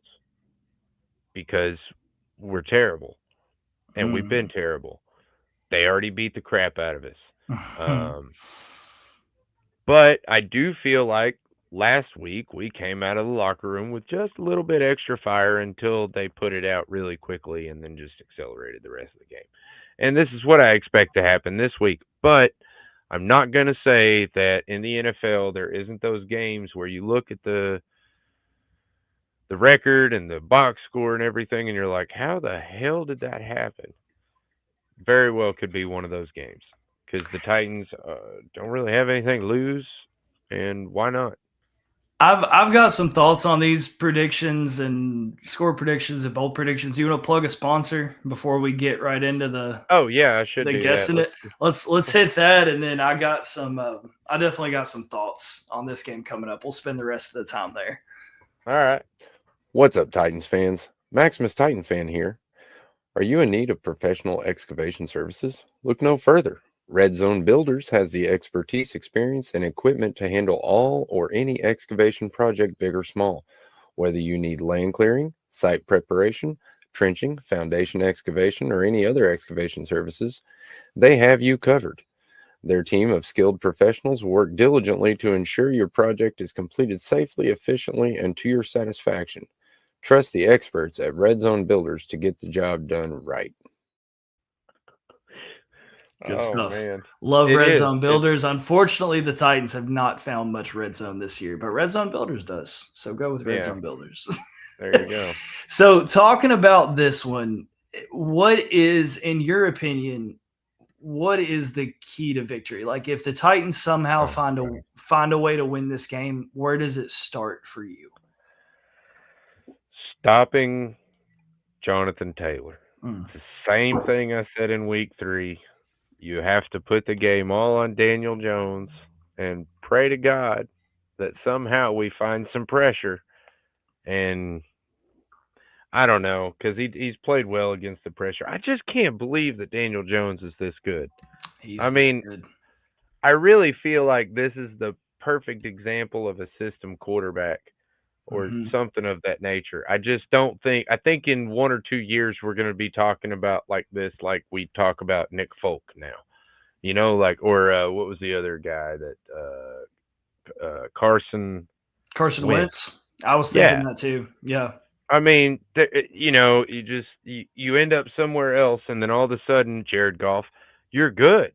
because we're terrible and we've been terrible. They already beat the crap out of us. But I do feel like last week we came out of the locker room with just a little bit extra fire until they put it out really quickly and then just accelerated the rest of the game. And this is what I expect to happen this week. But I'm not going to say that in the NFL there isn't those games where you look at the record and the box score and everything and you're like, how the hell did that happen? Very well could be one of those games because the Titans don't really have anything to lose, and why not? I've got some thoughts on these predictions and score predictions and bold predictions. You want to plug a sponsor before we get right into the? Oh yeah, I should the do guessing that. it. Let's hit that, and then I got some. I definitely got some thoughts on this game coming up. We'll spend the rest of the time there. All right. What's up, Titans fans? Maximus Titan fan here. Are you in need of professional excavation services? Look no further. Red Zone Builders has the expertise, experience, and equipment to handle all or any excavation project, big or small. Whether you need land clearing, site preparation, trenching, foundation excavation, or any other excavation services, they have you covered. Their team of skilled professionals work diligently to ensure your project is completed safely, efficiently, and to your satisfaction. Trust the experts at Red Zone Builders to get the job done right. Good stuff. Man. Love Red Zone Builders. Unfortunately, the Titans have not found much Red Zone this year, but Red Zone Builders does. So go with Red Zone Builders. There you go. So talking about this one, what is, in your opinion, what is the key to victory? Like if the Titans somehow find a way to win this game, where does it start for you? Stopping Jonathan Taylor. It's the same thing I said in week 3. You have to put the game all on Daniel Jones and pray to God that somehow we find some pressure. And I don't know, because he's played well against the pressure. I just can't believe that Daniel Jones is this good. Good. I really feel like this is the perfect example of a system quarterback or something of that nature. I just don't think – I think in 1 or 2 years we're going to be talking about like this like we talk about Nick Folk now. You know, like – or what was the other guy that Carson Wentz? I was thinking that too. Yeah. I mean, you end up somewhere else and then all of a sudden, Jared Goff, you're good.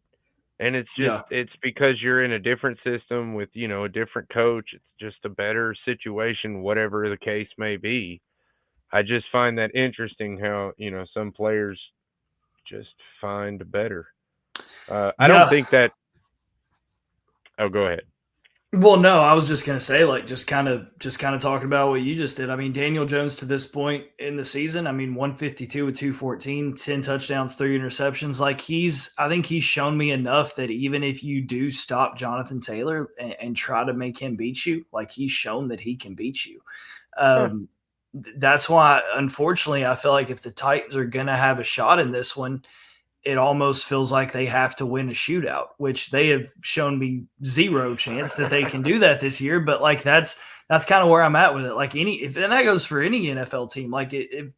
And it's just it's because you're in a different system with, a different coach. It's just a better situation, whatever the case may be. I just find that interesting how, some players just find better. I don't think that – oh, go ahead. Well, no, I was just going to say, like, just kind of talking about what you just did. I mean, Daniel Jones to this point in the season, 152 with 214, 10 touchdowns, 3 interceptions. Like I think he's shown me enough that even if you do stop Jonathan Taylor and try to make him beat you, like he's shown that he can beat you. That's why, unfortunately, I feel like if the Titans are going to have a shot in this one, it almost feels like they have to win a shootout, which they have shown me zero chance that they can do that this year. But like, that's kind of where I'm at with it. Like and that goes for any NFL team. Like if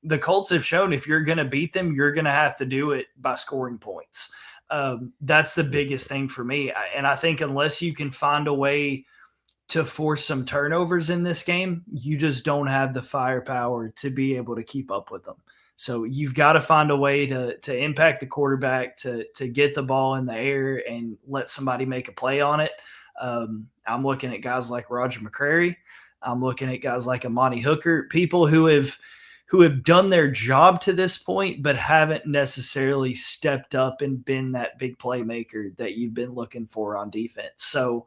the Colts have shown, if you're going to beat them, you're going to have to do it by scoring points. That's the biggest thing for me. And I think unless you can find a way to force some turnovers in this game, you just don't have the firepower to be able to keep up with them. So you've got to find a way to impact the quarterback, to get the ball in the air and let somebody make a play on it. I'm looking at guys like Roger McCreary. I'm looking at guys like Amani Hooker, people who have done their job to this point, but haven't necessarily stepped up and been that big playmaker that you've been looking for on defense. So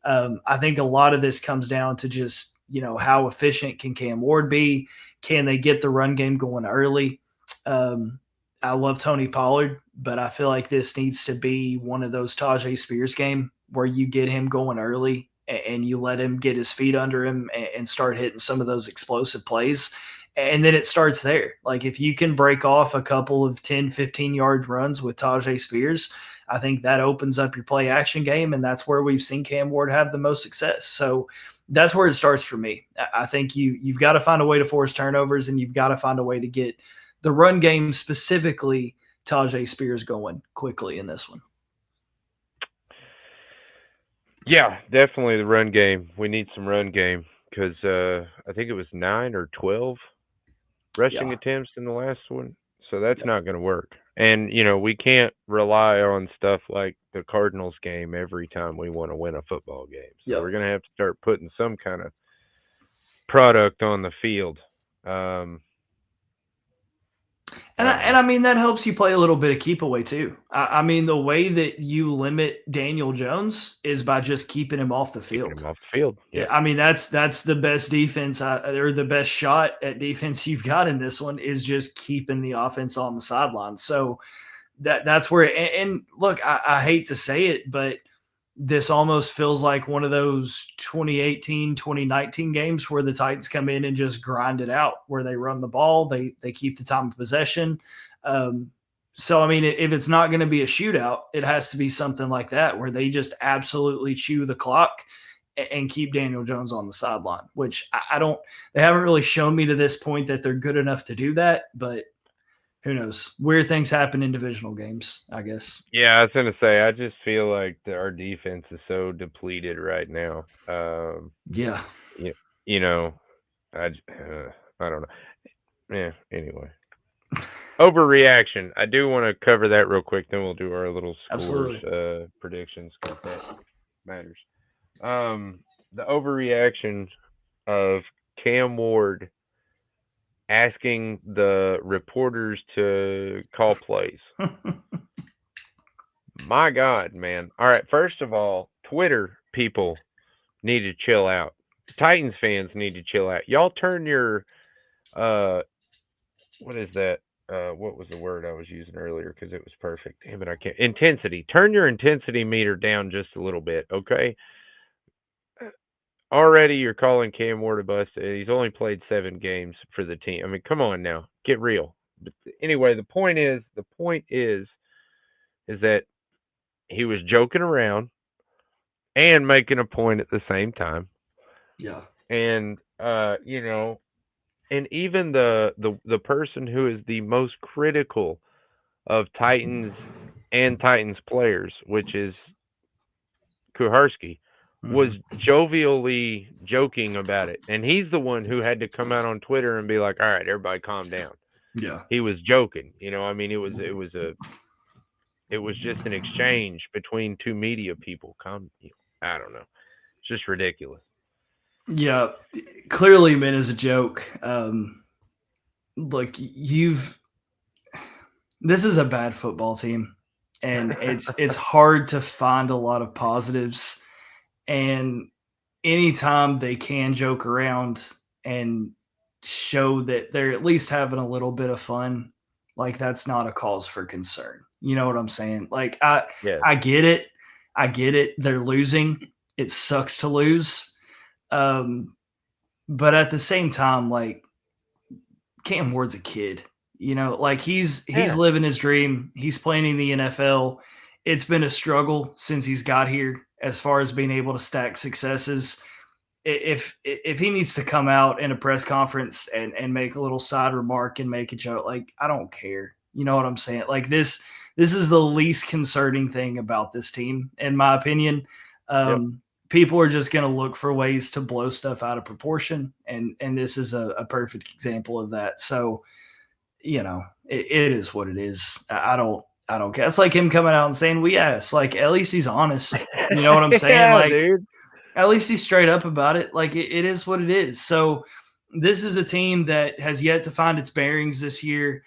I think a lot of this comes down to just, how efficient can Cam Ward be? Can they get the run game going early? I love Tony Pollard, but I feel like this needs to be one of those Tajay Spears game where you get him going early and you let him get his feet under him and start hitting some of those explosive plays. And then it starts there. Like if you can break off a couple of 10, 15-yard runs with Tajay Spears, I think that opens up your play action game, and that's where we've seen Cam Ward have the most success. So that's where it starts for me. I think you've got to find a way to force turnovers, and you've got to find a way to get the run game, specifically Tajay Spears, going quickly in this one. Yeah, definitely the run game. We need some run game because I think it was 9 or 12 rushing attempts in the last one. So that's not going to work. And, we can't rely on stuff like the Cardinals game every time we want to win a football game. So we're going to have to start putting some kind of product on the field. And I mean, that helps you play a little bit of keep away too. I mean, the way that you limit Daniel Jones is by just keeping him off the field. Keeping him off the field. Yeah. I mean, that's the best defense or the best shot at defense you've got in this one is just keeping the offense on the sideline. So that's where, and look, I hate to say it, but this almost feels like one of those 2018, 2019 games where the Titans come in and just grind it out, where they run the ball, they keep the time of possession. So, I mean, if it's not going to be a shootout, it has to be something like that, where they just absolutely chew the clock and keep Daniel Jones on the sideline, which they haven't really shown me to this point that they're good enough to do that, but who knows? Weird things happen in divisional games, I guess. Yeah, I was going to say, I just feel like our defense is so depleted right now. I don't know. Yeah, anyway. Overreaction. I do want to cover that real quick, then we'll do our little scores, predictions, because that matters. The overreaction of Cam Ward asking the reporters to call plays. My God, man. All right, first of all, Twitter people need to chill out. Titans fans need to chill out. Y'all turn your what is that? What was the word I was using earlier? Because it was perfect. Damn it, I can't. Intensity. Turn your intensity meter down just a little bit, okay? Already you're calling Cam Ward a bust. He's only played 7 games for the team. I mean, come on now. Get real. But anyway, the point is that he was joking around and making a point at the same time. Yeah. And and even the person who is the most critical of Titans and Titans players, which is Kuharski, was jovially joking about it. And he's the one who had to come out on Twitter and be like, all right, everybody calm down. Yeah. He was joking. I mean, it was just an exchange between two media people. I don't know. It's just ridiculous. Yeah, clearly meant as a joke. Look, this is a bad football team, and it's hard to find a lot of positives. And anytime they can joke around and show that they're at least having a little bit of fun, like that's not a cause for concern. You know what I'm saying? Like I get it. I get it. They're losing. It sucks to lose. But at the same time, like Cam Ward's a kid, like he's living his dream. He's playing in the NFL. It's been a struggle since he's got here as far as being able to stack successes. If he needs to come out in a press conference and make a little side remark and make a joke, like, I don't care. You know what I'm saying? Like this is the least concerning thing about this team, in my opinion. People are just going to look for ways to blow stuff out of proportion. And this is a perfect example of that. So, it is what it is. I don't care. It's like him coming out and saying, like, at least he's honest. You know what I'm saying? Like, dude. At least he's straight up about it. Like it is what it is. So this is a team that has yet to find its bearings this year.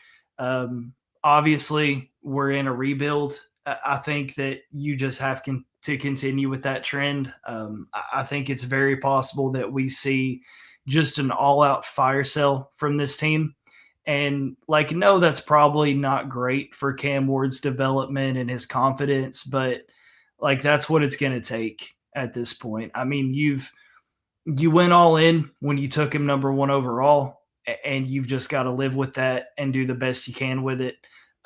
Obviously we're in a rebuild. I think that you just have to continue with that trend. I think it's very possible that we see just an all-out fire sale from this team. And no, that's probably not great for Cam Ward's development and his confidence, but that's what it's going to take at this point. I mean, you went all in when you took him number 1 overall. and you've just got to live with that and do the best you can with it.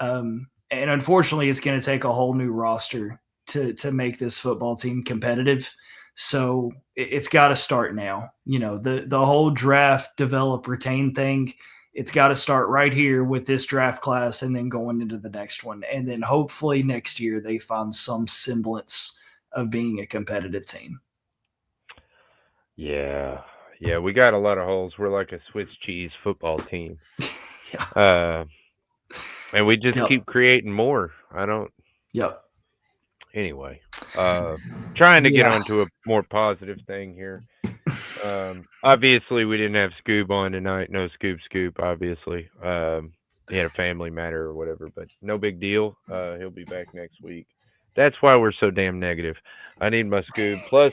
And unfortunately, it's going to take a whole new roster to make this football team competitive. So it's got to start now. The whole draft, develop, retain thing, it's got to start right here with this draft class and then going into the next one. And then hopefully next year they find some semblance of being a competitive team. Yeah. Yeah, we got a lot of holes. We're like a Swiss cheese football team. Yeah. And we just Yep. keep creating more. Yep. Anyway, trying to get Yeah. onto a more positive thing here. Obviously, we didn't have Scoob on tonight. No Scoop, obviously. He had a family matter or whatever, but no big deal. He'll be back next week. That's why we're so damn negative. I need my Scoob. Plus,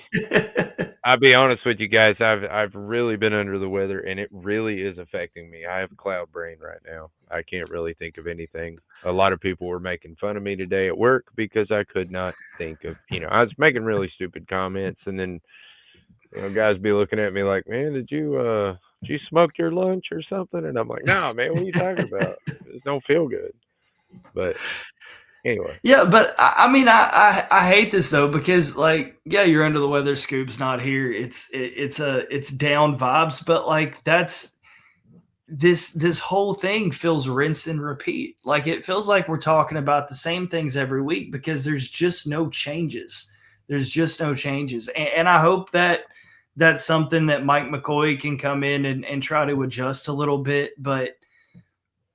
I'll be honest with you guys. I've really been under the weather, and it really is affecting me. I have cloud brain right now. I can't really think of anything. A lot of people were making fun of me today at work because I could not think of. I was making really stupid comments, and then guys be looking at me like, "Man, did you smoke your lunch or something?" And I'm like, "No, man, what are you talking about? It don't feel good." But anyway. Yeah, but I mean, I hate this though because you're under the weather. Scoop's not here. It's down vibes, but that's this whole thing feels rinse and repeat. Like it feels like we're talking about the same things every week because there's just no changes. And I hope that that's something that Mike McCoy can come in and try to adjust a little bit. But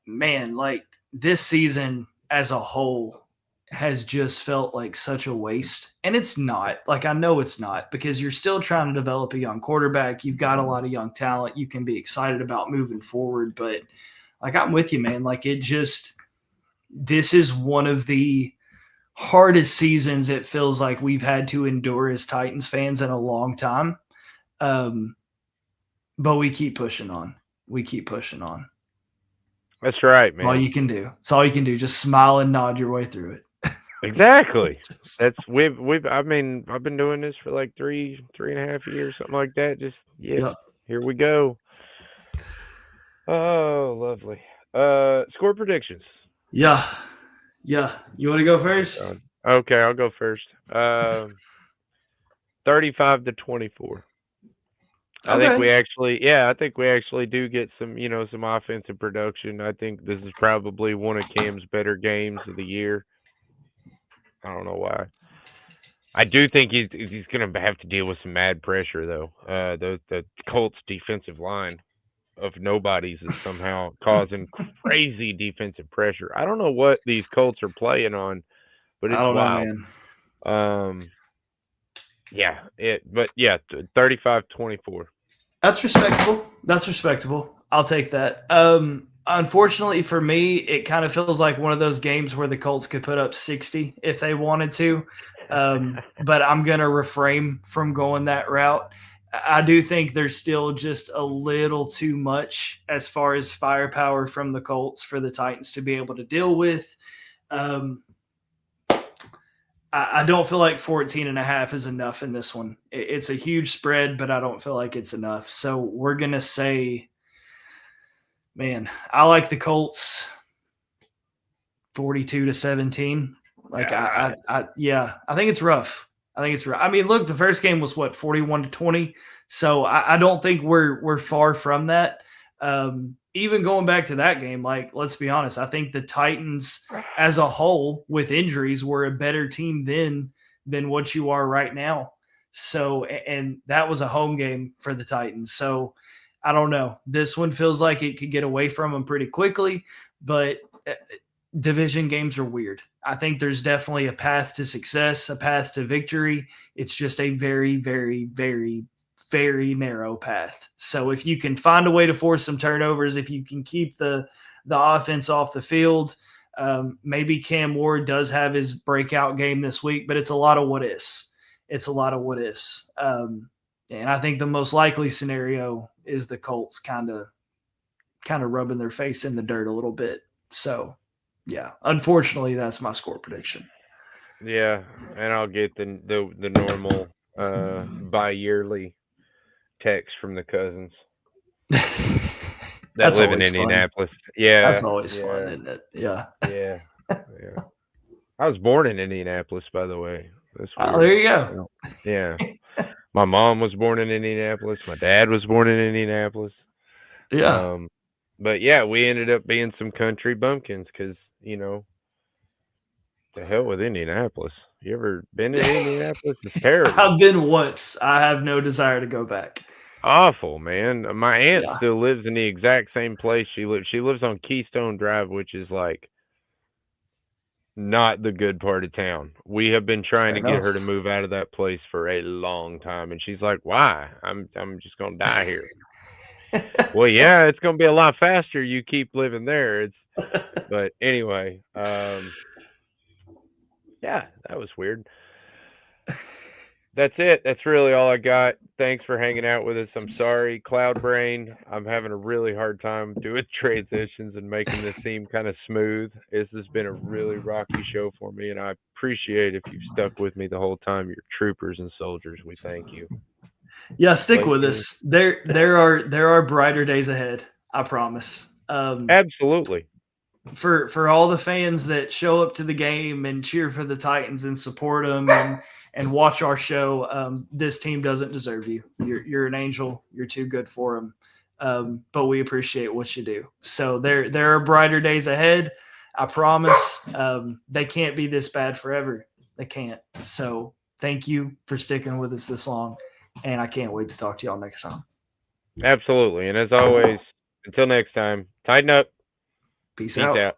man, this season as a whole has just felt like such a waste. And it's not. I know it's not because you're still trying to develop a young quarterback. You've got a lot of young talent you can be excited about moving forward. But I'm with you, man. This is one of the hardest seasons it feels like we've had to endure as Titans fans in a long time. But we keep pushing on. That's right, man. All you can do. It's all you can do. Just smile and nod your way through it. Exactly. That's I've been doing this for like 3.5 years, something like that. Just Yep. Here we go. Oh, lovely. Score predictions. Yeah. You want to go first? Okay, I'll go first. 35-24. I think we actually do get some offensive production. I think this is probably one of Cam's better games of the year. I don't know why. I do think he's going to have to deal with some mad pressure though. The Colts defensive line of nobodies is somehow causing crazy defensive pressure. I don't know what these Colts are playing on, but it's wild. Know, man. 35-24. That's respectable. I'll take that. Unfortunately for me, it kind of feels like one of those games where the Colts could put up 60 if they wanted to. But I'm going to refrain from going that route. I do think there's still just a little too much as far as firepower from the Colts for the Titans to be able to deal with. I don't feel like 14.5 is enough in this one. It's a huge spread, but I don't feel like it's enough. So we're going to say, man, I like the Colts 42-17. I think it's rough. I mean, look, the first game was 41-20. So I don't think we're far from that. Even going back to that game, let's be honest, I think the Titans as a whole with injuries were a better team than what you are right now. So, and that was a home game for the Titans. So I don't know. This one feels like it could get away from them pretty quickly, but division games are weird. I think there's definitely a path to success, a path to victory. It's just a very, very, very, very narrow path. So if you can find a way to force some turnovers, if you can keep the offense off the field, maybe Cam Ward does have his breakout game this week, but it's a lot of what ifs. And I think the most likely scenario is the Colts kind of rubbing their face in the dirt a little bit. So yeah, unfortunately that's my score prediction. Yeah. And I'll get the normal, bi-yearly text from the cousins. that live in always fun. Indianapolis. Yeah, That's always fun, isn't it? Yeah. Yeah, yeah. I was born in Indianapolis, by the way. That's weird. There you go. Yeah. My mom was born in Indianapolis. My dad was born in Indianapolis. Yeah. But yeah, we ended up being some country bumpkins because, to hell with Indianapolis. You ever been in Indianapolis? It's terrible. I've been once. I have no desire to go back. Awful, man. My aunt Yeah. still lives in the exact same place she lives. She lives on Keystone Drive, which is like not the good part of town. We have been trying to get her to move out of that place for a long time, and she's like, "Why? I'm just gonna die here." Well, yeah, it's gonna be a lot faster. You keep living there. But anyway, yeah, that was weird. That's it. That's really all I got. Thanks for hanging out with us. I'm sorry, Cloud Brain. I'm having a really hard time doing transitions and making this seem kind of smooth. This has been a really rocky show for me, and I appreciate if you've stuck with me the whole time. You're troopers and soldiers. We thank you. Yeah, stick with us. There are brighter days ahead. I promise. Absolutely. For all the fans that show up to the game and cheer for the Titans and support them and watch our show, this team doesn't deserve you. You're an angel. You're too good for them. But we appreciate what you do. So there are brighter days ahead. I promise. They can't be this bad forever. They can't. So thank you for sticking with us this long. And I can't wait to talk to y'all next time. Absolutely. And as always, until next time, tighten up. Peace out.